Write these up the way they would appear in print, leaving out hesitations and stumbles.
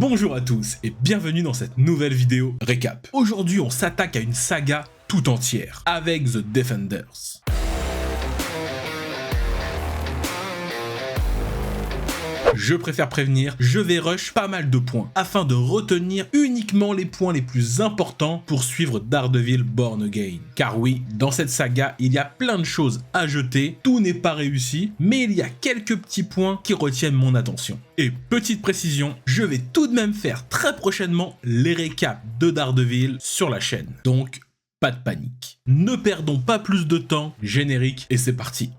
Bonjour à tous et bienvenue dans cette nouvelle vidéo récap. Aujourd'hui on s'attaque à une saga tout entière avec The Defenders. Je préfère prévenir, je vais rush pas mal de points afin de retenir uniquement les points les plus importants pour suivre Daredevil Born Again. Car oui, dans cette saga, il y a plein de choses à jeter, tout n'est pas réussi, mais il y a quelques petits points qui retiennent mon attention. Et petite précision, je vais tout de même faire très prochainement les récaps de Daredevil sur la chaîne. Donc, pas de panique. Ne perdons pas plus de temps, générique et c'est parti.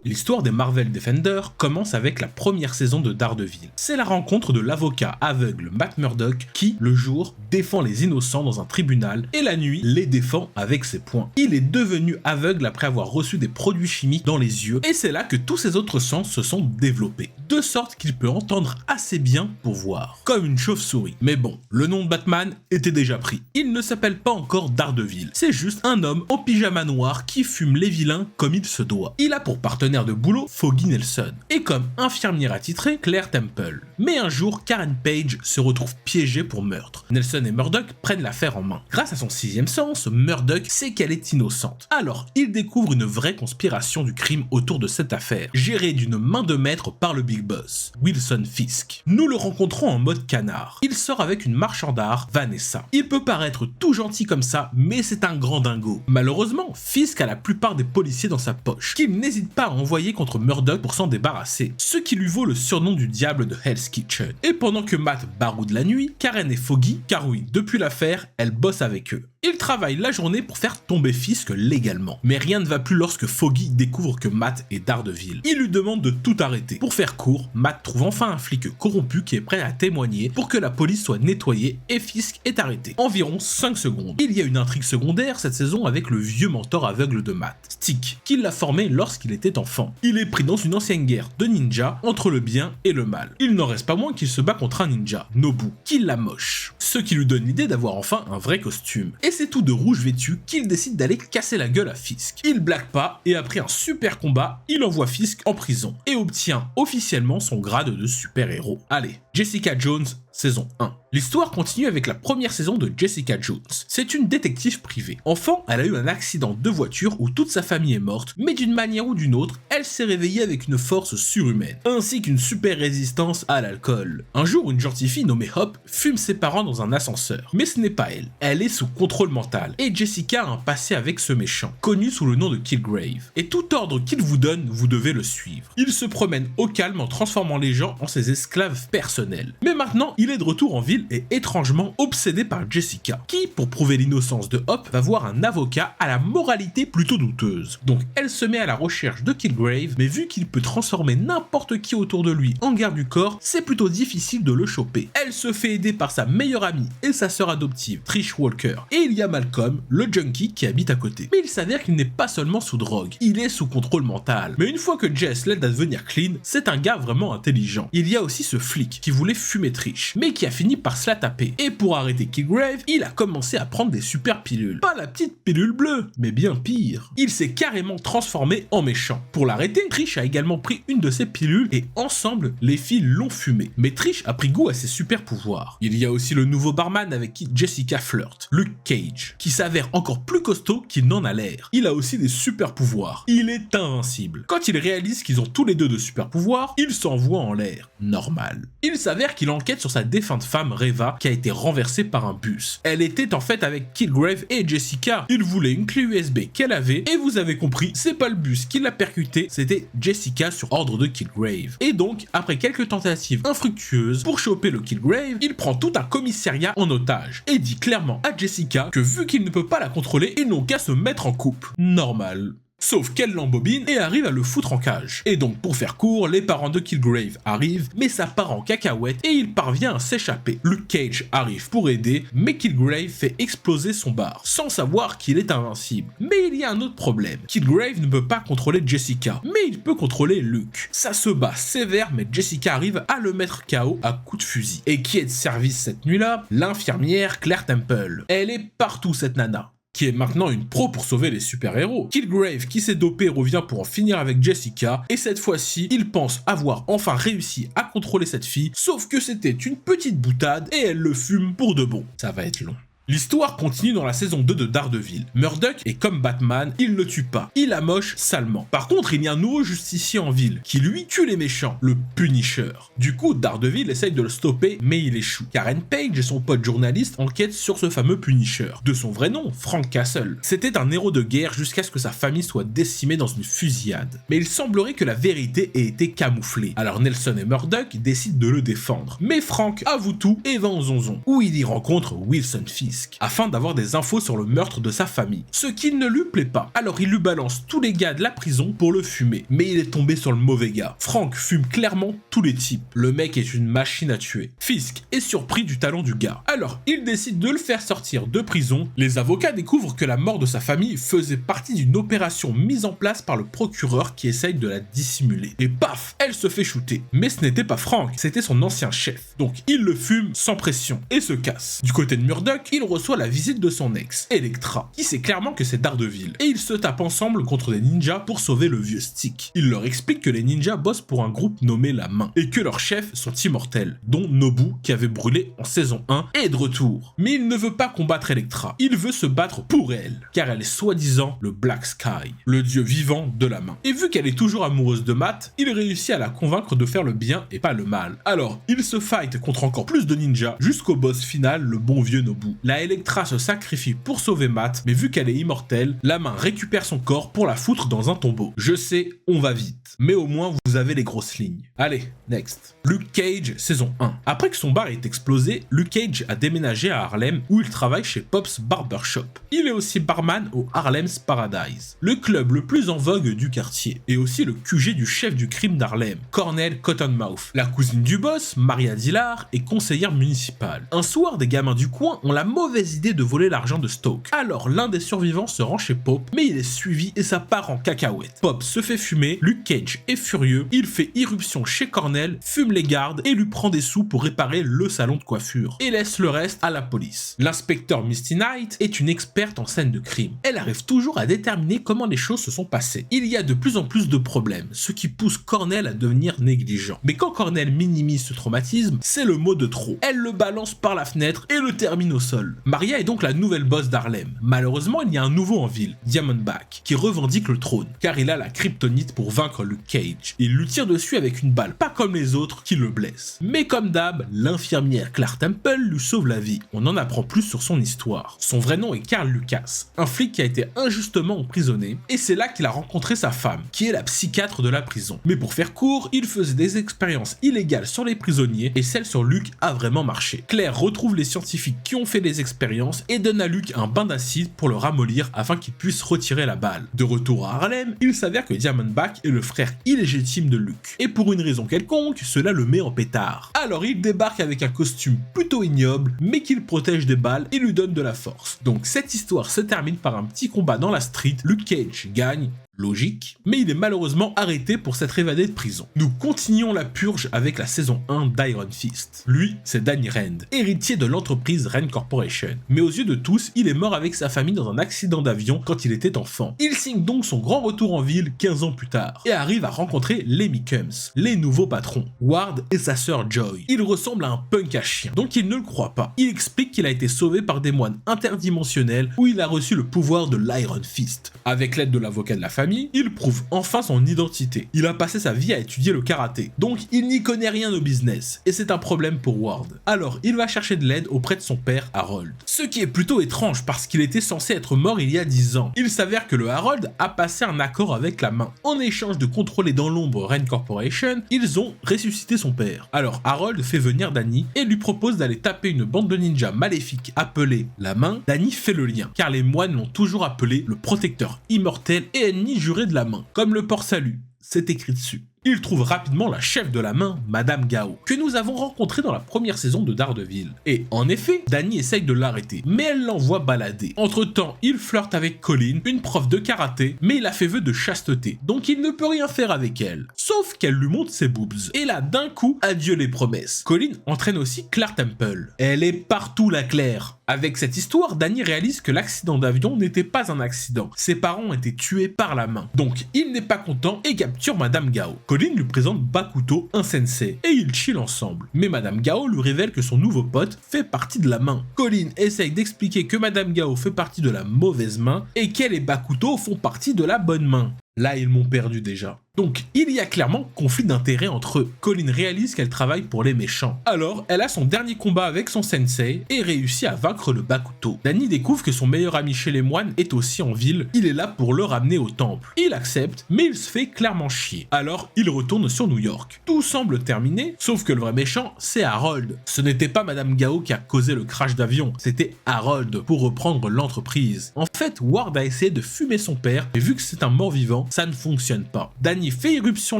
L'histoire des Marvel Defenders commence avec la première saison de Daredevil. C'est la rencontre de l'avocat aveugle Matt Murdock qui, le jour, défend les innocents dans un tribunal et la nuit, les défend avec ses poings. Il est devenu aveugle après avoir reçu des produits chimiques dans les yeux et c'est là que tous ses autres sens se sont développés, de sorte qu'il peut entendre assez bien pour voir, comme une chauve-souris. Mais bon, le nom de Batman était déjà pris. Il ne s'appelle pas encore Daredevil, c'est juste un homme en pyjama noir qui fume les vilains comme il se doit. Il a pour partenaire de boulot Foggy Nelson et comme infirmière attitrée Claire Temple. Mais un jour, Karen Page se retrouve piégée pour meurtre. Nelson et Murdock prennent l'affaire en main. Grâce à son sixième sens, Murdock sait qu'elle est innocente. Alors, il découvre une vraie conspiration du crime autour de cette affaire, gérée d'une main de maître par le Big Boss, Wilson Fisk. Nous le rencontrons en mode canard. Il sort avec une marchande d'art, Vanessa. Il peut paraître tout gentil comme ça, mais c'est un grand dingo. Malheureusement, Fisk a la plupart des policiers dans sa poche, qu'il n'hésite pas à envoyer contre Murdock pour s'en débarrasser, ce qui lui vaut le surnom du diable de Hell's Kitchen. Et pendant que Matt baroude la nuit, Karen et Foggy, car oui, depuis l'affaire, elle bosse avec eux. Ils travaillent la journée pour faire tomber Fisk légalement. Mais rien ne va plus lorsque Foggy découvre que Matt est Daredevil. Il lui demande de tout arrêter. Pour faire court, Matt trouve enfin un flic corrompu qui est prêt à témoigner pour que la police soit nettoyée et Fisk est arrêté. Environ 5 secondes. Il y a une intrigue secondaire cette saison avec le vieux mentor aveugle de Matt, Stick, qui l'a formé lorsqu'il était enfant. Il est pris dans une ancienne guerre de ninja entre le bien et le mal. Il n'en reste pas moins qu'il se bat contre un ninja, Nobu, qui l'amoche. Ce qui lui donne l'idée d'avoir enfin un vrai costume. Et c'est tout de rouge vêtu qu'il décide d'aller casser la gueule à Fisk. Il blague pas et après un super combat, il envoie Fisk en prison et obtient officiellement son grade de super-héros. Allez, Jessica Jones, saison 1. L'histoire continue avec la première saison de Jessica Jones. C'est une détective privée. Enfant, elle a eu un accident de voiture où toute sa famille est morte, mais d'une manière ou d'une autre, elle s'est réveillée avec une force surhumaine, ainsi qu'une super résistance à l'alcool. Un jour, une gentille fille nommée Hop fume ses parents dans un ascenseur. Mais ce n'est pas elle. Elle est sous contrôle mental. Et Jessica a un passé avec ce méchant, connu sous le nom de Killgrave. Et tout ordre qu'il vous donne, vous devez le suivre. Il se promène au calme en transformant les gens en ses esclaves personnels. Mais maintenant, il est de retour en ville et étrangement obsédé par Jessica, qui, pour prouver l'innocence de Hop, va voir un avocat à la moralité plutôt douteuse. Donc elle se met à la recherche de Killgrave, mais vu qu'il peut transformer n'importe qui autour de lui en garde du corps, c'est plutôt difficile de le choper. Elle se fait aider par sa meilleure amie et sa sœur adoptive, Trish Walker, et il y a Malcolm, le junkie qui habite à côté. Mais il s'avère qu'il n'est pas seulement sous drogue, il est sous contrôle mental. Mais une fois que Jess l'aide à devenir clean, c'est un gars vraiment intelligent. Il y a aussi ce flic qui voulait fumer Trish, mais qui a fini par se la taper. Et pour arrêter Killgrave, il a commencé à prendre des super pilules. Pas la petite pilule bleue, mais bien pire. Il s'est carrément transformé en méchant. Pour l'arrêter, Trish a également pris une de ses pilules et ensemble, les filles l'ont fumé. Mais Trish a pris goût à ses super pouvoirs. Il y a aussi le nouveau barman avec qui Jessica flirte, Luke Cage, qui s'avère encore plus costaud qu'il n'en a l'air. Il a aussi des super pouvoirs. Il est invincible. Quand il réalise qu'ils ont tous les deux de super pouvoirs, il s'envoie en l'air. Normal. Il s'avère qu'il enquête sur sa défunte femme Reva qui a été renversée par un bus. Elle était en fait avec Killgrave et Jessica. Il voulait une clé USB qu'elle avait et vous avez compris, c'est pas le bus qui l'a percuté, c'était Jessica sur ordre de Killgrave. Et donc, après quelques tentatives infructueuses pour choper le Killgrave, il prend tout un commissariat en otage et dit clairement à Jessica que vu qu'il ne peut pas la contrôler, ils n'ont qu'à se mettre en couple. Normal. Sauf qu'elle l'embobine et arrive à le foutre en cage. Et donc pour faire court, les parents de Kilgrave arrivent, mais ça part en cacahuète et il parvient à s'échapper. Luke Cage arrive pour aider, mais Kilgrave fait exploser son bar, sans savoir qu'il est invincible. Mais il y a un autre problème. Kilgrave ne peut pas contrôler Jessica, mais il peut contrôler Luke. Ça se bat sévère, mais Jessica arrive à le mettre KO à coups de fusil. Et qui est de service cette nuit-là? L'infirmière Claire Temple. Elle est partout cette nana, qui est maintenant une pro pour sauver les super-héros. Kilgrave, qui s'est dopé, revient pour en finir avec Jessica, et cette fois-ci, il pense avoir enfin réussi à contrôler cette fille, sauf que c'était une petite boutade, et elle le fume pour de bon. Ça va être long. L'histoire continue dans la saison 2 de Daredevil. Murdock est comme Batman, il ne tue pas, il amoche salement. Par contre, il y a un nouveau justicier en ville, qui lui tue les méchants, le Punisher. Du coup, Daredevil essaye de le stopper, mais il échoue. Karen Page et son pote journaliste enquêtent sur ce fameux Punisher. De son vrai nom, Frank Castle. C'était un héros de guerre jusqu'à ce que sa famille soit décimée dans une fusillade. Mais il semblerait que la vérité ait été camouflée. Alors Nelson et Murdock décident de le défendre. Mais Frank avoue tout et va en zonzon, où il y rencontre Wilson Fisk, afin d'avoir des infos sur le meurtre de sa famille, ce qui ne lui plaît pas. Alors il lui balance tous les gars de la prison pour le fumer, mais il est tombé sur le mauvais gars. Frank fume clairement tous les types, le mec est une machine à tuer. Fisk est surpris du talent du gars, alors il décide de le faire sortir de prison. Les avocats découvrent que la mort de sa famille faisait partie d'une opération mise en place par le procureur qui essaye de la dissimuler. Et paf, elle se fait shooter. Mais ce n'était pas Frank, c'était son ancien chef. Donc il le fume sans pression et se casse. Du côté de Murdock, il reçoit la visite de son ex, Elektra, qui sait clairement que c'est Daredevil, et ils se tapent ensemble contre des ninjas pour sauver le vieux Stick. Il leur explique que les ninjas bossent pour un groupe nommé La Main, et que leurs chefs sont immortels, dont Nobu, qui avait brûlé en saison 1, est de retour. Mais il ne veut pas combattre Elektra, il veut se battre pour elle, car elle est soi-disant le Black Sky, le dieu vivant de La Main. Et vu qu'elle est toujours amoureuse de Matt, il réussit à la convaincre de faire le bien et pas le mal. Alors, il se fight contre encore plus de ninjas, jusqu'au boss final, le bon vieux Nobu. La Elektra se sacrifie pour sauver Matt, mais vu qu'elle est immortelle, La Main récupère son corps pour la foutre dans un tombeau. Je sais, on va vite, mais au moins vous avez les grosses lignes. Allez, next. Luke Cage, saison 1. Après que son bar ait explosé, Luke Cage a déménagé à Harlem où il travaille chez Pop's Barbershop. Il est aussi barman au Harlem's Paradise, le club le plus en vogue du quartier, et aussi le QG du chef du crime d'Harlem, Cornell Cottonmouth. La cousine du boss, Maria Dillard, est conseillère municipale. Un soir, des gamins du coin ont la mauvaise idée de voler l'argent de Stoke. Alors l'un des survivants se rend chez Pop, mais il est suivi et ça part en cacahuète. Pop se fait fumer, Luke Cage est furieux, il fait irruption chez Cornell, fume les gardes et lui prend des sous pour réparer le salon de coiffure, et laisse le reste à la police. L'inspecteur Misty Knight est une experte en scène de crime. Elle arrive toujours à déterminer comment les choses se sont passées. Il y a de plus en plus de problèmes, ce qui pousse Cornell à devenir négligent. Mais quand Cornell minimise ce traumatisme, c'est le mot de trop. Elle le balance par la fenêtre et le termine au sol. Maria est donc la nouvelle boss d'Harlem. Malheureusement, il y a un nouveau en ville, Diamondback, qui revendique le trône, car il a la kryptonite pour vaincre Luke Cage. Il lui tire dessus avec une balle, pas comme les autres qui le blessent. Mais comme d'hab, l'infirmière Claire Temple lui sauve la vie. On en apprend plus sur son histoire. Son vrai nom est Carl Lucas, un flic qui a été injustement emprisonné, et c'est là qu'il a rencontré sa femme, qui est la psychiatre de la prison. Mais pour faire court, il faisait des expériences illégales sur les prisonniers, et celle sur Luke a vraiment marché. Claire retrouve les scientifiques qui ont fait des expériences et donne à Luke un bain d'acide pour le ramollir afin qu'il puisse retirer la balle. De retour à Harlem, il s'avère que Diamondback est le frère illégitime de Luke, et pour une raison quelconque, cela le met en pétard. Alors il débarque avec un costume plutôt ignoble, mais qu'il protège des balles et lui donne de la force. Donc cette histoire se termine par un petit combat dans la street, Luke Cage gagne, logique, mais il est malheureusement arrêté pour s'être évadé de prison. Nous continuons la purge avec la saison 1 d'Iron Fist. Lui, c'est Danny Rand, héritier de l'entreprise Rand Corporation. Mais aux yeux de tous, il est mort avec sa famille dans un accident d'avion quand il était enfant. Il signe donc son grand retour en ville 15 ans plus tard, et arrive à rencontrer les Mickums, les nouveaux patrons, Ward et sa sœur Joy. Il ressemble à un punk à chien, donc il ne le croit pas. Il explique qu'il a été sauvé par des moines interdimensionnels où il a reçu le pouvoir de l'Iron Fist. Avec l'aide de l'avocat de la famille, il prouve enfin son identité. Il a passé sa vie à étudier le karaté, donc il n'y connaît rien au business, et c'est un problème pour Ward. Alors il va chercher de l'aide auprès de son père Harold. Ce qui est plutôt étrange parce qu'il était censé être mort il y a 10 ans. Il s'avère que le Harold a passé un accord avec la main. En échange de contrôler dans l'ombre Rand Corporation, ils ont ressuscité son père. Alors Harold fait venir Danny et lui propose d'aller taper une bande de ninjas maléfiques appelée la main. Danny fait le lien, car les moines l'ont toujours appelé le protecteur immortel et ennemi Danny jurait de la main, comme le port salut, c'est écrit dessus. Il trouve rapidement la chef de la main, Madame Gao, que nous avons rencontrée dans la première saison de Daredevil. Et en effet, Danny essaye de l'arrêter, mais elle l'envoie balader. Entre-temps, il flirte avec Colleen, une prof de karaté, mais il a fait vœu de chasteté, donc il ne peut rien faire avec elle. Sauf qu'elle lui montre ses boobs. Et là, d'un coup, adieu les promesses. Colleen entraîne aussi Claire Temple. Elle est partout la Claire. Avec cette histoire, Danny réalise que l'accident d'avion n'était pas un accident. Ses parents ont été tués par la main. Donc, il n'est pas content et capture Madame Gao. Colleen lui présente Bakuto, un sensei, et ils chillent ensemble. Mais Madame Gao lui révèle que son nouveau pote fait partie de la main. Colleen essaye d'expliquer que Madame Gao fait partie de la mauvaise main et qu'elle et Bakuto font partie de la bonne main. Là, ils m'ont perdu déjà. Donc, il y a clairement conflit d'intérêts entre eux. Colleen réalise qu'elle travaille pour les méchants. Alors, elle a son dernier combat avec son sensei et réussit à vaincre le Bakuto. Danny découvre que son meilleur ami chez les moines est aussi en ville. Il est là pour le ramener au temple. Il accepte, mais il se fait clairement chier. Alors, il retourne sur New York. Tout semble terminé, sauf que le vrai méchant, c'est Harold. Ce n'était pas Madame Gao qui a causé le crash d'avion, c'était Harold pour reprendre l'entreprise. En fait, Ward a essayé de fumer son père, et vu que c'est un mort-vivant, ça ne fonctionne pas. Danny fait irruption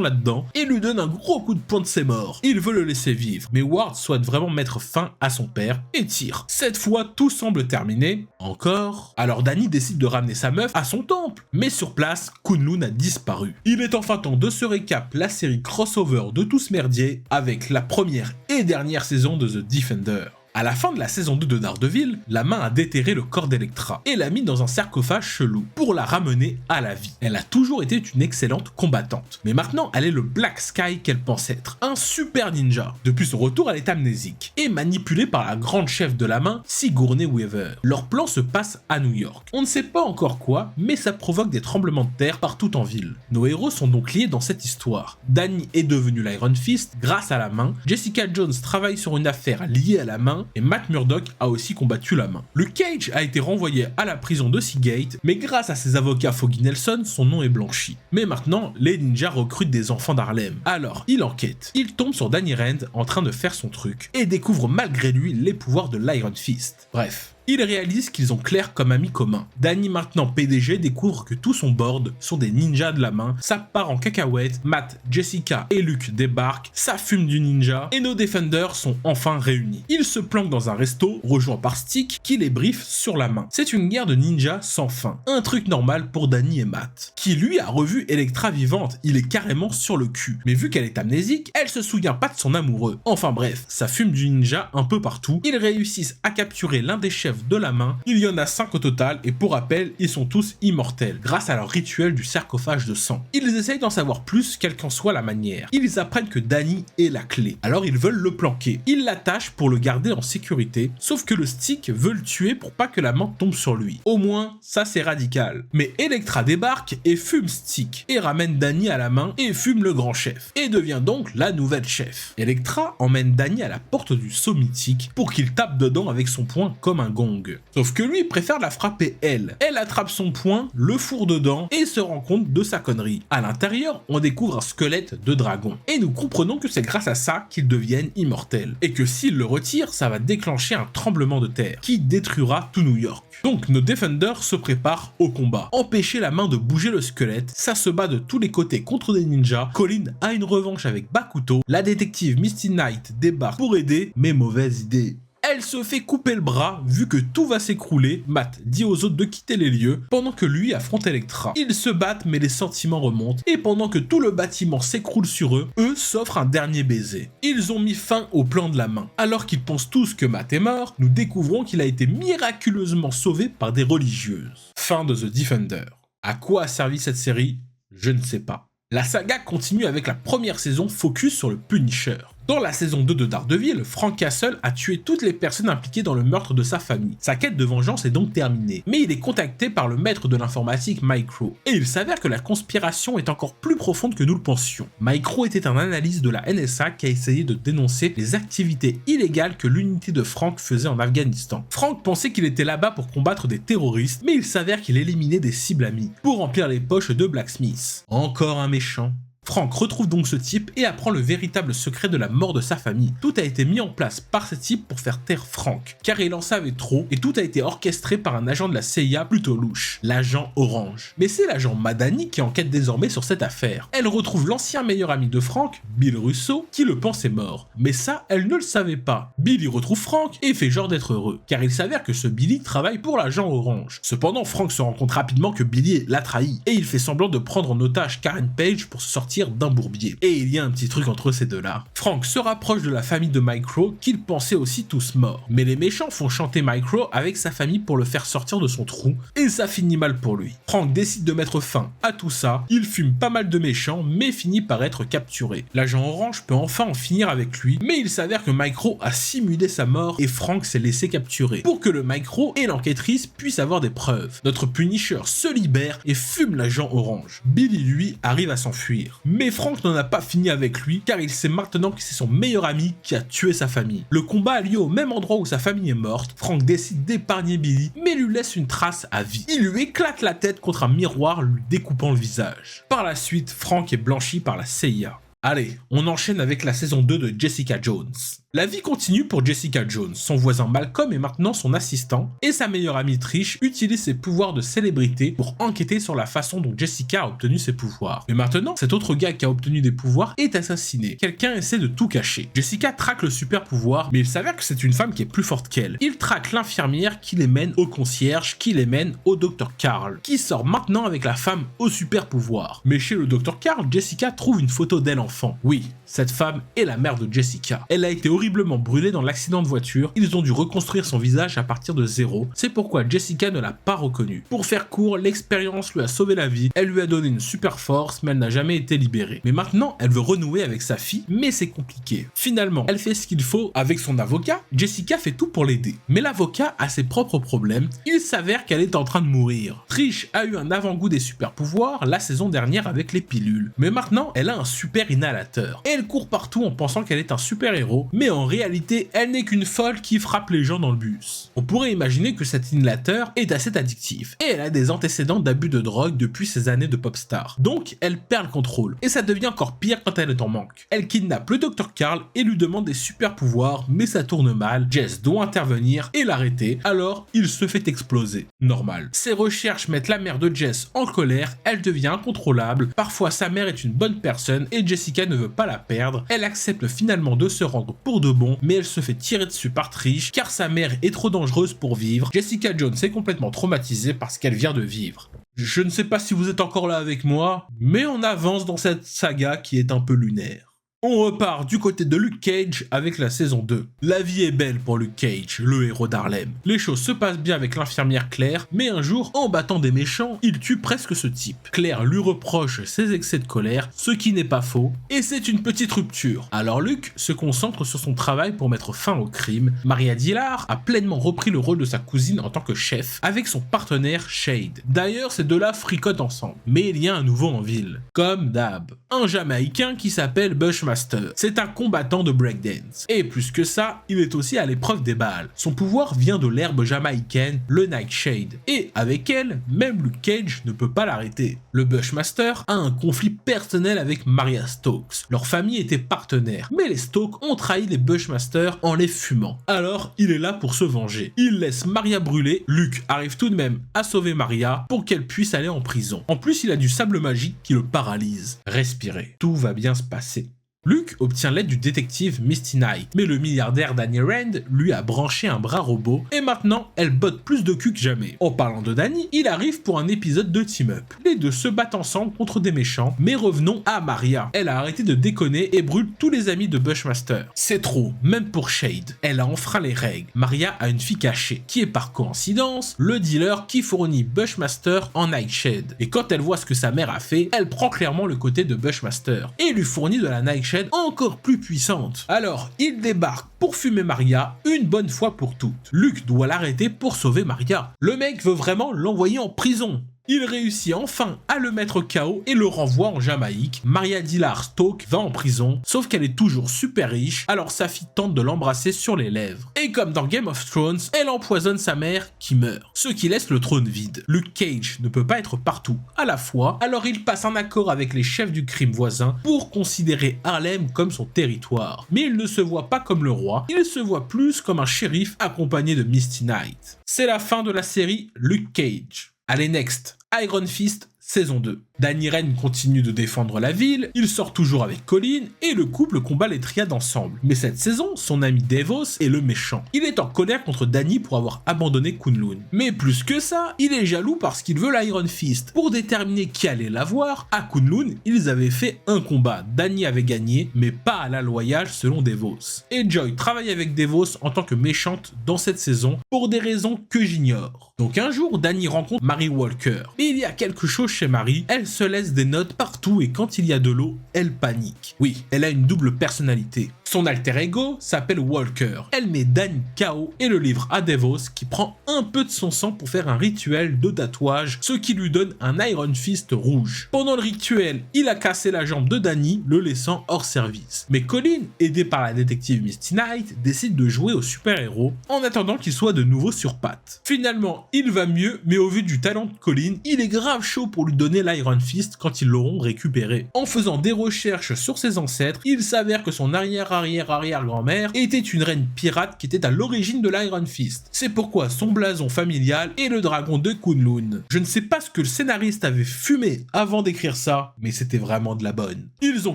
là-dedans et lui donne un gros coup de poing de ses morts. Il veut le laisser vivre, mais Ward souhaite vraiment mettre fin à son père et tire. Cette fois, tout semble terminé. Encore. Alors Danny décide de ramener sa meuf à son temple. Mais sur place, Kunlun a disparu. Il est enfin temps de se récap la série crossover de tout ce merdier avec la première et dernière saison de The Defender. À la fin de la saison 2 de Daredevil, la main a déterré le corps d'Elektra et l'a mis dans un sarcophage chelou pour la ramener à la vie. Elle a toujours été une excellente combattante, mais maintenant elle est le Black Sky qu'elle pense être, un super ninja. Depuis son retour, elle est amnésique et manipulée par la grande chef de la main, Sigourney Weaver. Leur plan se passe à New York. On ne sait pas encore quoi, mais ça provoque des tremblements de terre partout en ville. Nos héros sont donc liés dans cette histoire. Danny est devenu l'Iron Fist grâce à la main, Jessica Jones travaille sur une affaire liée à la main, et Matt Murdock a aussi combattu la main. Luke Cage a été renvoyé à la prison de Seagate, mais grâce à ses avocats Foggy Nelson, son nom est blanchi. Mais maintenant, les ninjas recrutent des enfants d'Harlem. Alors, il enquête. Il tombe sur Danny Rand en train de faire son truc, et découvre malgré lui les pouvoirs de l'Iron Fist. Bref. Il réalise qu'ils ont Claire comme ami commun. Danny, maintenant PDG, découvre que tout son board sont des ninjas de la main, ça part en cacahuète, Matt, Jessica et Luke débarquent, ça fume du ninja, et nos Defenders sont enfin réunis. Ils se planquent dans un resto, rejoint par Stick, qui les briefe sur la main. C'est une guerre de ninjas sans fin, un truc normal pour Danny et Matt, qui lui a revu Elektra vivante, il est carrément sur le cul. Mais vu qu'elle est amnésique, elle se souvient pas de son amoureux. Enfin bref, ça fume du ninja un peu partout, ils réussissent à capturer l'un des chefs de la main, il y en a 5 au total et pour rappel, ils sont tous immortels grâce à leur rituel du sarcophage de sang. Ils essayent d'en savoir plus quelle qu'en soit la manière. Ils apprennent que Danny est la clé, alors ils veulent le planquer. Ils l'attachent pour le garder en sécurité, sauf que le Stick veut le tuer pour pas que la main tombe sur lui. Au moins, ça c'est radical. Mais Elektra débarque et fume Stick, et ramène Danny à la main et fume le grand chef, et devient donc la nouvelle chef. Elektra emmène Danny à la porte du sceau mythique pour qu'il tape dedans avec son poing comme un gong. Sauf que lui préfère la frapper elle. Elle attrape son poing, le fourre dedans et se rend compte de sa connerie. À l'intérieur, on découvre un squelette de dragon. Et nous comprenons que c'est grâce à ça qu'ils deviennent immortels. Et que s'il le retire, ça va déclencher un tremblement de terre qui détruira tout New York. Donc nos Defenders se préparent au combat. Empêcher la main de bouger le squelette, ça se bat de tous les côtés contre des ninjas. Colleen a une revanche avec Bakuto. La détective Misty Knight débarque pour aider, mais mauvaise idée. Elle se fait couper le bras, vu que tout va s'écrouler. Matt dit aux autres de quitter les lieux, pendant que lui affronte Elektra. Ils se battent, mais les sentiments remontent, et pendant que tout le bâtiment s'écroule sur eux, eux s'offrent un dernier baiser. Ils ont mis fin au plan de la main. Alors qu'ils pensent tous que Matt est mort, nous découvrons qu'il a été miraculeusement sauvé par des religieuses. Fin de The Defender. À quoi a servi cette série? Je ne sais pas. La saga continue avec la première saison focus sur le Punisher. Dans la saison 2 de Daredevil, Frank Castle a tué toutes les personnes impliquées dans le meurtre de sa famille. Sa quête de vengeance est donc terminée, mais il est contacté par le maître de l'informatique Micro, et il s'avère que la conspiration est encore plus profonde que nous le pensions. Micro était un analyste de la NSA qui a essayé de dénoncer les activités illégales que l'unité de Frank faisait en Afghanistan. Frank pensait qu'il était là-bas pour combattre des terroristes, mais il s'avère qu'il éliminait des cibles amies, pour remplir les poches de Blacksmith. Encore un méchant. Frank retrouve donc ce type et apprend le véritable secret de la mort de sa famille. Tout a été mis en place par ce type pour faire taire Frank, car il en savait trop et tout a été orchestré par un agent de la CIA plutôt louche, l'agent Orange. Mais c'est l'agent Madani qui enquête désormais sur cette affaire. Elle retrouve l'ancien meilleur ami de Frank, Bill Russo, qui le pensait mort. Mais ça, elle ne le savait pas. Bill y retrouve Frank et fait genre d'être heureux, car il s'avère que ce Billy travaille pour l'agent Orange. Cependant, Frank se rend compte rapidement que Billy l'a trahi, et il fait semblant de prendre en otage Karen Page pour se sortir d'un bourbier. Et il y a un petit truc entre ces deux-là. Frank se rapproche de la famille de Micro, qu'il pensait aussi tous morts. Mais les méchants font chanter Micro avec sa famille pour le faire sortir de son trou, et ça finit mal pour lui. Frank décide de mettre fin à tout ça, il fume pas mal de méchants, mais finit par être capturé. L'agent Orange peut enfin en finir avec lui, mais il s'avère que Micro a simulé sa mort et Frank s'est laissé capturer, pour que le Micro et l'enquêtrice puissent avoir des preuves. Notre Punisher se libère et fume l'agent Orange. Billy, lui, arrive à s'enfuir. Mais Frank n'en a pas fini avec lui, car il sait maintenant que c'est son meilleur ami qui a tué sa famille. Le combat a lieu au même endroit où sa famille est morte. Frank décide d'épargner Billy, mais lui laisse une trace à vie. Il lui éclate la tête contre un miroir, lui découpant le visage. Par la suite, Frank est blanchi par la CIA. Allez, on enchaîne avec la saison 2 de Jessica Jones. La vie continue pour Jessica Jones. Son voisin Malcolm est maintenant son assistant et sa meilleure amie Trish utilise ses pouvoirs de célébrité pour enquêter sur la façon dont Jessica a obtenu ses pouvoirs. Mais maintenant, cet autre gars qui a obtenu des pouvoirs est assassiné. Quelqu'un essaie de tout cacher. Jessica traque le super pouvoir, mais il s'avère que c'est une femme qui est plus forte qu'elle. Il traque l'infirmière qui les mène au concierge, qui les mène au Dr Carl, qui sort maintenant avec la femme au super pouvoir. Mais chez le Dr Carl, Jessica trouve une photo d'elle enfant. Oui, cette femme est la mère de Jessica. Elle a été horriblement brûlée dans l'accident de voiture. Ils ont dû reconstruire son visage à partir de zéro. C'est pourquoi Jessica ne l'a pas reconnue. Pour faire court, l'expérience lui a sauvé la vie. Elle lui a donné une super force, mais elle n'a jamais été libérée. Mais maintenant, elle veut renouer avec sa fille, mais c'est compliqué. Finalement, elle fait ce qu'il faut avec son avocat. Jessica fait tout pour l'aider. Mais l'avocat a ses propres problèmes. Il s'avère qu'elle est en train de mourir. Trish a eu un avant-goût des super pouvoirs la saison dernière avec les pilules. Mais maintenant, elle a un super inhalateur. Et elle court partout en pensant qu'elle est un super-héros, mais en réalité, elle n'est qu'une folle qui frappe les gens dans le bus. On pourrait imaginer que cet inhalateur est assez addictif, et elle a des antécédents d'abus de drogue depuis ses années de pop star. Donc, elle perd le contrôle, et ça devient encore pire quand elle est en manque. Elle kidnappe le Dr Carl et lui demande des super-pouvoirs, mais ça tourne mal. Jess doit intervenir et l'arrêter, alors il se fait exploser. Normal. Ses recherches mettent la mère de Jess en colère, elle devient incontrôlable, parfois sa mère est une bonne personne et Jessica ne veut pas la perdre, elle accepte finalement de se rendre pour de bon, mais elle se fait tirer dessus par Trish car sa mère est trop dangereuse pour vivre. Jessica Jones est complètement traumatisée par ce qu'elle vient de vivre. Je ne sais pas si vous êtes encore là avec moi, mais on avance dans cette saga qui est un peu lunaire. On repart du côté de Luke Cage avec la saison 2. La vie est belle pour Luke Cage, le héros d'Harlem. Les choses se passent bien avec l'infirmière Claire, mais un jour, en battant des méchants, il tue presque ce type. Claire lui reproche ses excès de colère, ce qui n'est pas faux, et c'est une petite rupture. Alors Luke se concentre sur son travail pour mettre fin au crime. Maria Dillard a pleinement repris le rôle de sa cousine en tant que chef, avec son partenaire Shade. D'ailleurs, ces deux-là fricotent ensemble, mais il y a un nouveau en ville. Comme d'hab, un Jamaïcain qui s'appelle Bushmaster. C'est un combattant de breakdance. Et plus que ça, il est aussi à l'épreuve des balles. Son pouvoir vient de l'herbe jamaïcaine, le Nightshade. Et avec elle, même Luke Cage ne peut pas l'arrêter. Le Bushmaster a un conflit personnel avec Maria Stokes. Leur famille était partenaire, mais les Stokes ont trahi les Bushmasters en les fumant. Alors, il est là pour se venger. Il laisse Maria brûler. Luke arrive tout de même à sauver Maria pour qu'elle puisse aller en prison. En plus, il a du sable magique qui le paralyse. Respirez, tout va bien se passer. Luke obtient l'aide du détective Misty Knight, mais le milliardaire Danny Rand lui a branché un bras robot et maintenant elle botte plus de cul que jamais. En parlant de Danny, il arrive pour un épisode de team-up. Les deux se battent ensemble contre des méchants, mais revenons à Maria. Elle a arrêté de déconner et brûle tous les amis de Bushmaster. C'est trop, même pour Shade. Elle a enfreint les règles. Maria a une fille cachée, qui est par coïncidence le dealer qui fournit Bushmaster en Nightshade. Et quand elle voit ce que sa mère a fait, elle prend clairement le côté de Bushmaster et lui fournit de la Nightshade encore plus puissante. Alors, il débarque pour fumer Maria une bonne fois pour toutes. Luke doit l'arrêter pour sauver Maria. Le mec veut vraiment l'envoyer en prison. Il réussit enfin à le mettre KO et le renvoie en Jamaïque. Maria Dillard Stoke va en prison, sauf qu'elle est toujours super riche, alors sa fille tente de l'embrasser sur les lèvres. Et comme dans Game of Thrones, elle empoisonne sa mère qui meurt, ce qui laisse le trône vide. Luke Cage ne peut pas être partout à la fois, alors il passe un accord avec les chefs du crime voisin pour considérer Harlem comme son territoire. Mais il ne se voit pas comme le roi, il se voit plus comme un shérif accompagné de Misty Knight. C'est la fin de la série Luke Cage. Allez, next, Iron Fist, saison 2. Danny Rand continue de défendre la ville, il sort toujours avec Colin et le couple combat les triades ensemble. Mais cette saison, son ami Davos est le méchant. Il est en colère contre Danny pour avoir abandonné Kunlun. Mais plus que ça, il est jaloux parce qu'il veut l'Iron Fist. Pour déterminer qui allait l'avoir, à Kunlun, ils avaient fait un combat. Danny avait gagné, mais pas à la loyale selon Davos. Et Joy travaille avec Davos en tant que méchante dans cette saison pour des raisons que j'ignore. Donc un jour, Danny rencontre Mary Walker. Mais il y a quelque chose chez Mary, elle se laisse des notes partout et quand il y a de l'eau, elle panique. Oui, elle a une double personnalité. Son alter ego s'appelle Walker. Elle met Danny KO et le livre à Davos qui prend un peu de son sang pour faire un rituel de tatouage, ce qui lui donne un Iron Fist rouge. Pendant le rituel, il a cassé la jambe de Danny, le laissant hors service. Mais Colin, aidé par la détective Misty Knight, décide de jouer au super-héros en attendant qu'il soit de nouveau sur pattes. Finalement, il va mieux, mais au vu du talent de Colin, il est grave chaud pour lui donner l'Iron Fist quand ils l'auront récupéré. En faisant des recherches sur ses ancêtres, il s'avère que son arrière-grand-mère était une reine pirate qui était à l'origine de l'Iron Fist. C'est pourquoi son blason familial est le dragon de Kunlun. Je ne sais pas ce que le scénariste avait fumé avant d'écrire ça, mais c'était vraiment de la bonne. Ils ont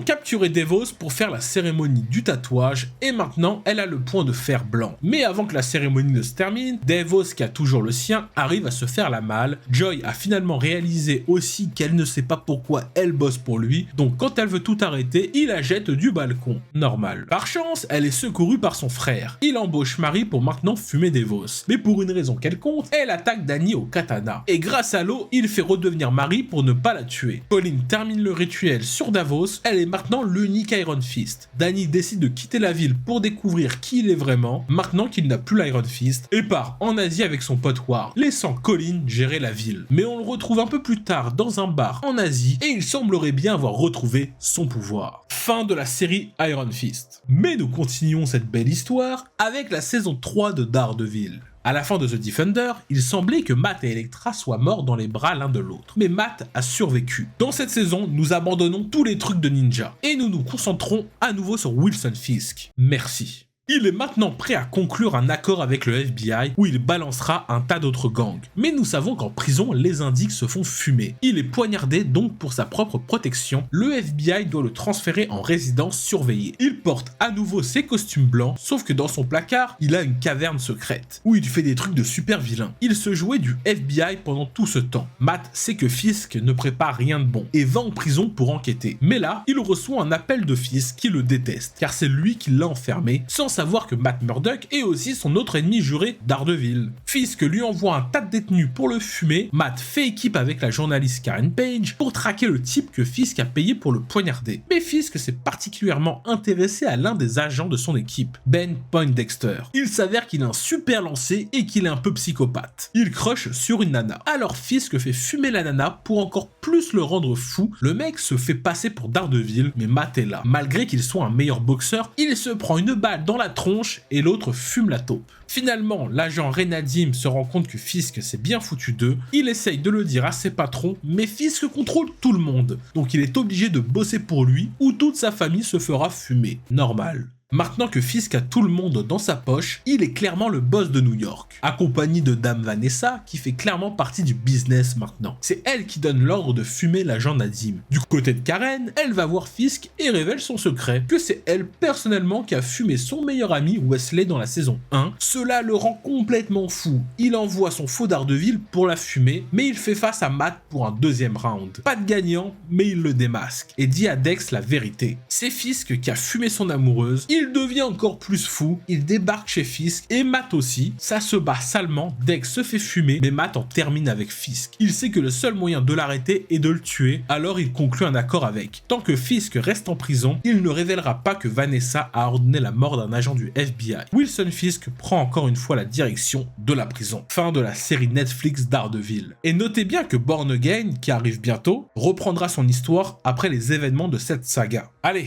capturé Davos pour faire la cérémonie du tatouage et maintenant elle a le point de fer blanc. Mais avant que la cérémonie ne se termine, Davos, qui a toujours le sien, arrive à se faire la malle. Joy a finalement réalisé aussi qu'elle ne sait pas pourquoi elle bosse pour lui, donc quand elle veut tout arrêter, il la jette du balcon. Normal. Par chance, elle est secourue par son frère. Il embauche Mary pour maintenant fumer Davos. Mais pour une raison quelconque, elle attaque Danny au katana. Et grâce à l'eau, il fait redevenir Mary pour ne pas la tuer. Colin termine le rituel sur Davos, elle est maintenant l'unique Iron Fist. Danny décide de quitter la ville pour découvrir qui il est vraiment, maintenant qu'il n'a plus l'Iron Fist, et part en Asie avec son pote Ward, laissant Colin gérer la ville. Mais on le retrouve un peu plus tard dans un bar en Asie, et il semblerait bien avoir retrouvé son pouvoir. Fin de la série Iron Fist. Mais nous continuons cette belle histoire avec la saison 3 de Daredevil. À la fin de The Defender, il semblait que Matt et Elektra soient morts dans les bras l'un de l'autre. Mais Matt a survécu. Dans cette saison, nous abandonnons tous les trucs de ninja et nous nous concentrons à nouveau sur Wilson Fisk. Merci. Il est maintenant prêt à conclure un accord avec le FBI où il balancera un tas d'autres gangs. Mais nous savons qu'en prison, les indiques se font fumer. Il est poignardé donc pour sa propre protection. Le FBI doit le transférer en résidence surveillée. Il porte à nouveau ses costumes blancs, sauf que dans son placard, il a une caverne secrète où il fait des trucs de super vilain. Il se jouait du FBI pendant tout ce temps. Matt sait que Fisk ne prépare rien de bon et va en prison pour enquêter. Mais là, il reçoit un appel de Fisk qui le déteste, car c'est lui qui l'a enfermé, sans savoir que Matt Murdock est aussi son autre ennemi juré, Daredevil. Fisk lui envoie un tas de détenus pour le fumer. Matt fait équipe avec la journaliste Karen Page pour traquer le type que Fisk a payé pour le poignarder. Mais Fisk s'est particulièrement intéressé à l'un des agents de son équipe, Ben Poindexter. Il s'avère qu'il a un super lancer et qu'il est un peu psychopathe. Il crush sur une nana. Alors Fisk fait fumer la nana pour encore plus le rendre fou. Le mec se fait passer pour Daredevil, mais Matt est là. Malgré qu'il soit un meilleur boxeur, il se prend une balle dans la tronche et l'autre fume la taupe. Finalement, l'agent Renadim se rend compte que Fisk s'est bien foutu d'eux. Il essaye de le dire à ses patrons, mais Fisk contrôle tout le monde. Donc il est obligé de bosser pour lui ou toute sa famille se fera fumer. Normal. Maintenant que Fisk a tout le monde dans sa poche, il est clairement le boss de New York, accompagné de Dame Vanessa qui fait clairement partie du business maintenant. C'est elle qui donne l'ordre de fumer l'agent Nadim. Du côté de Karen, elle va voir Fisk et révèle son secret, que c'est elle personnellement qui a fumé son meilleur ami Wesley dans la saison 1. Cela le rend complètement fou. Il envoie son faux Daredevil pour la fumer, mais il fait face à Matt pour un deuxième round. Pas de gagnant, mais il le démasque et dit à Dex la vérité. C'est Fisk qui a fumé son amoureuse, il il devient encore plus fou, il débarque chez Fisk et Matt aussi, ça se bat salement, Dex se fait fumer, mais Matt en termine avec Fisk. Il sait que le seul moyen de l'arrêter est de le tuer, alors il conclut un accord avec. Tant que Fisk reste en prison, il ne révélera pas que Vanessa a ordonné la mort d'un agent du FBI. Wilson Fisk prend encore une fois la direction de la prison. Fin de la série Netflix Daredevil. Et notez bien que Born Again, qui arrive bientôt, reprendra son histoire après les événements de cette saga. Allez,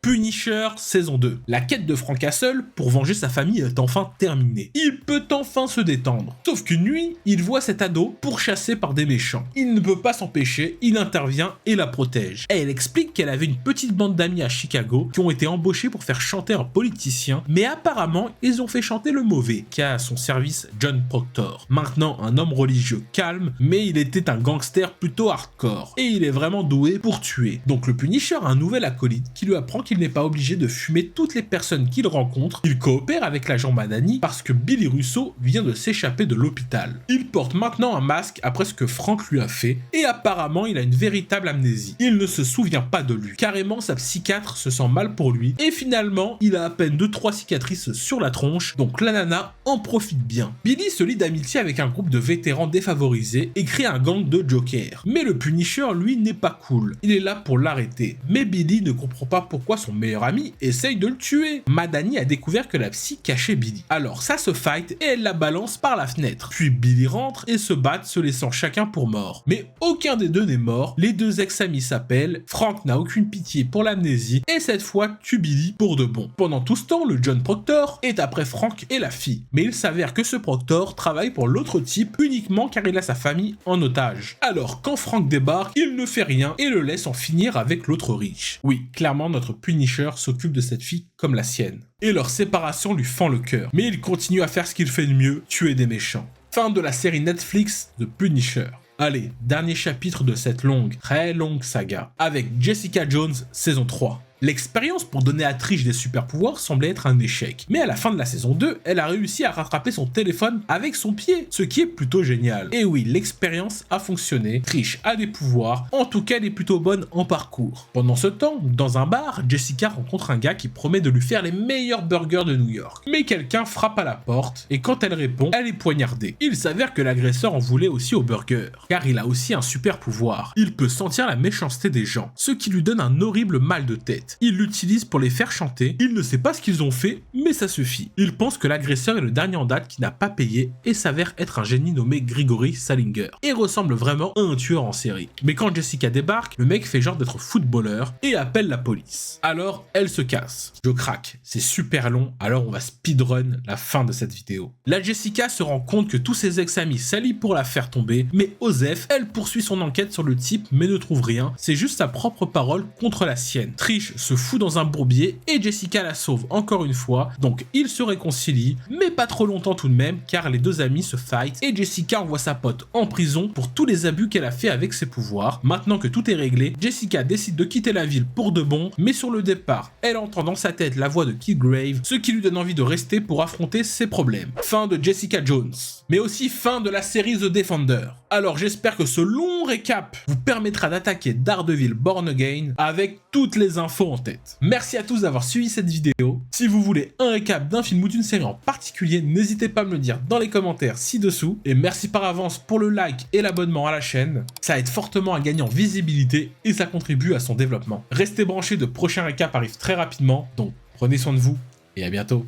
Punisher saison 2. La quête de Frank Castle pour venger sa famille est enfin terminée. Il peut enfin se détendre. Sauf qu'une nuit, il voit cet ado pourchassé par des méchants. Il ne peut pas s'empêcher, il intervient et la protège. Et elle explique qu'elle avait une petite bande d'amis à Chicago qui ont été embauchés pour faire chanter un politicien, mais apparemment, ils ont fait chanter le mauvais, qui a à son service John Proctor. Maintenant, un homme religieux calme, mais il était un gangster plutôt hardcore. Et il est vraiment doué pour tuer. Donc le Punisher a un nouvel acolyte qui lui apprend qu'il n'est pas obligé de fumer toutes les personnes qu'il rencontre. Il coopère avec l'agent Madani parce que Billy Russo vient de s'échapper de l'hôpital. Il porte maintenant un masque après ce que Frank lui a fait et apparemment il a une véritable amnésie. Il ne se souvient pas de lui. Carrément sa psychiatre se sent mal pour lui et finalement il a à peine 2-3 cicatrices sur la tronche, donc la nana en profite bien. Billy se lie d'amitié avec un groupe de vétérans défavorisés et crée un gang de Joker. Mais le Punisher lui n'est pas cool. Il est là pour l'arrêter. Mais Billy ne comprend pas pourquoi son meilleur ami essaye de le tuer. Madani a découvert que la psy cachait Billy. Alors ça se fight et elle la balance par la fenêtre. Puis Billy rentre et se battent, se laissant chacun pour mort. Mais aucun des deux n'est mort. Les deux ex-amis s'appellent. Frank n'a aucune pitié pour l'amnésie et cette fois tue Billy pour de bon. Pendant tout ce temps, le John Proctor est après Frank et la fille. Mais il s'avère que ce Proctor travaille pour l'autre type uniquement car il a sa famille en otage. Alors quand Frank débarque, il ne fait rien et le laisse en finir avec l'autre riche. Oui, clairement notre Punisher s'occupe de cette fille comme la sienne. Et leur séparation lui fend le cœur. Mais il continue à faire ce qu'il fait de mieux, tuer des méchants. Fin de la série Netflix de Punisher. Allez, dernier chapitre de cette très longue saga, avec Jessica Jones saison 3. L'expérience pour donner à Trish des super pouvoirs semblait être un échec, mais à la fin de la saison 2, elle a réussi à rattraper son téléphone avec son pied, ce qui est plutôt génial. Et oui, l'expérience a fonctionné, Trish a des pouvoirs, en tout cas elle est plutôt bonne en parcours. Pendant ce temps, dans un bar, Jessica rencontre un gars qui promet de lui faire les meilleurs burgers de New York. Mais quelqu'un frappe à la porte, et quand elle répond, elle est poignardée. Il s'avère que l'agresseur en voulait aussi au burger, car il a aussi un super pouvoir. Il peut sentir la méchanceté des gens, ce qui lui donne un horrible mal de tête. Il l'utilise pour les faire chanter, il ne sait pas ce qu'ils ont fait, mais ça suffit. Il pense que l'agresseur est le dernier en date qui n'a pas payé et s'avère être un génie nommé Grigory Salinger, et ressemble vraiment à un tueur en série. Mais quand Jessica débarque, le mec fait genre d'être footballeur et appelle la police. Alors, elle se casse. Je craque, c'est super long, alors on va speedrun la fin de cette vidéo. La Jessica se rend compte que tous ses ex-amis s'allient pour la faire tomber, mais Osef, elle poursuit son enquête sur le type mais ne trouve rien, c'est juste sa propre parole contre la sienne. Trish se fout dans un bourbier et Jessica la sauve encore une fois, donc ils se réconcilient, mais pas trop longtemps tout de même car les deux amis se fight et Jessica envoie sa pote en prison pour tous les abus qu'elle a fait avec ses pouvoirs. Maintenant que tout est réglé, Jessica décide de quitter la ville pour de bon, mais sur le départ, elle entend dans sa tête la voix de Killgrave, ce qui lui donne envie de rester pour affronter ses problèmes. Fin de Jessica Jones, mais aussi fin de la série The Defender. Alors j'espère que ce long récap vous permettra d'attaquer Daredevil Born Again avec toutes les infos en tête. Merci à tous d'avoir suivi cette vidéo. Si vous voulez un récap d'un film ou d'une série en particulier, n'hésitez pas à me le dire dans les commentaires ci-dessous. Et merci par avance pour le like et l'abonnement à la chaîne. Ça aide fortement à gagner en visibilité et ça contribue à son développement. Restez branchés, de prochains récaps arrivent très rapidement, donc prenez soin de vous et à bientôt.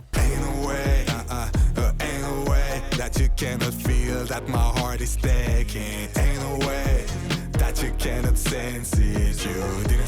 You cannot feel that my heart is taking. Ain't no way that you cannot sense it. You didn't